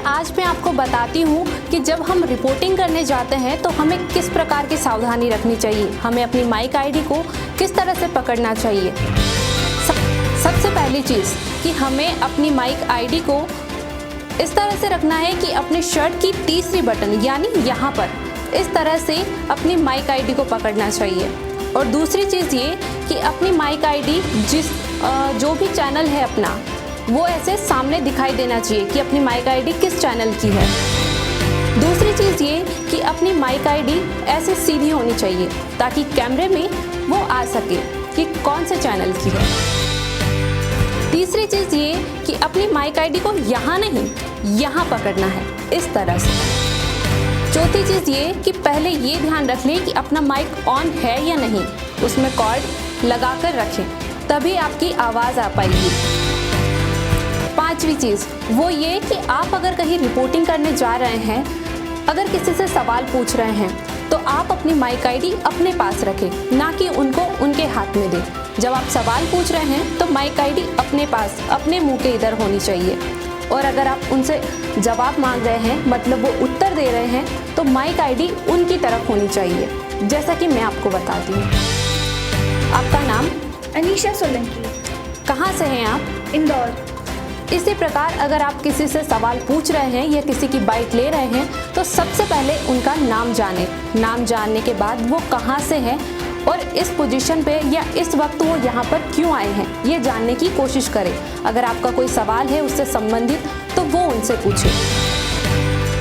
आज मैं आपको बताती हूँ कि जब हम रिपोर्टिंग करने जाते हैं तो हमें किस प्रकार की सावधानी रखनी चाहिए, हमें अपनी माइक आईडी को किस तरह से पकड़ना चाहिए। सबसे पहली चीज़ कि हमें अपनी माइक आईडी को इस तरह से रखना है कि अपने शर्ट की तीसरी बटन यानी यहाँ पर इस तरह से अपनी माइक आईडी को पकड़ना चाहिए। और दूसरी चीज़ ये कि अपनी माइक आईडी जो भी चैनल है अपना वो ऐसे सामने दिखाई देना चाहिए कि अपनी माइक आईडी किस चैनल की है। दूसरी चीज़ ये कि अपनी माइक आईडी ऐसे सीधी होनी चाहिए ताकि कैमरे में वो आ सके कि कौन से चैनल की है। तीसरी चीज़ ये कि अपनी माइक आईडी को यहाँ नहीं यहाँ पकड़ना है इस तरह से। चौथी चीज़ ये कि पहले ये ध्यान रख लें कि अपना माइक ऑन है या नहीं, उसमें कॉर्ड लगा कर रखें तभी आपकी आवाज़ आ पाएगी। पांचवी चीज़ वो ये कि आप अगर कहीं रिपोर्टिंग करने जा रहे हैं, अगर किसी से सवाल पूछ रहे हैं तो आप अपनी माइक आईडी अपने पास रखें, ना कि उनको उनके हाथ में दें। जब आप सवाल पूछ रहे हैं तो माइक आईडी अपने पास अपने मुंह के इधर होनी चाहिए। और अगर आप उनसे जवाब मांग रहे हैं मतलब वो उत्तर दे रहे हैं तो माइक आईडी उनकी तरफ होनी चाहिए, जैसा कि मैं आपको बताती हूँ। आपका नाम? अनीशा सोलंकी। कहाँ से हैं आप? इंदौर। इसी प्रकार अगर आप किसी से सवाल पूछ रहे हैं या किसी की बाइट ले रहे हैं तो सबसे पहले उनका नाम जानें। नाम जानने के बाद वो कहाँ से है और इस पोजीशन पे या इस वक्त वो यहाँ पर क्यों आए हैं ये जानने की कोशिश करें। अगर आपका कोई सवाल है उससे संबंधित तो वो उनसे पूछें।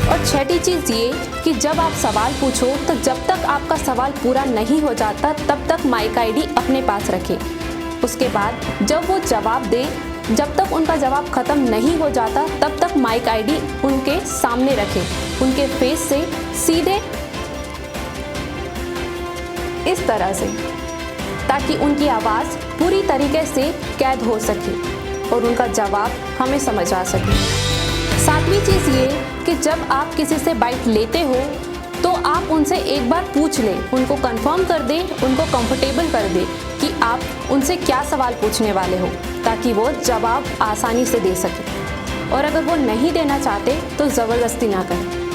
और छठी चीज़ ये कि जब आप सवाल पूछो तो जब तक आपका सवाल पूरा नहीं हो जाता तब तक माइक आईडी अपने पास रखें। उसके बाद जब वो जवाब दें, जब तक उनका जवाब ख़त्म नहीं हो जाता तब तक माइक आईडी उनके सामने रखें, उनके फेस से सीधे इस तरह से, ताकि उनकी आवाज़ पूरी तरीके से कैद हो सके और उनका जवाब हमें समझ आ सके। सातवीं चीज़ ये कि जब आप किसी से बाइट लेते हो तो आप उनसे एक बार पूछ लें, उनको कंफर्म कर दें, उनको कंफर्टेबल कर दें कि आप उनसे क्या सवाल पूछने वाले हो, ताकि वो जवाब आसानी से दे सके। और अगर वो नहीं देना चाहते तो ज़बरदस्ती ना करें।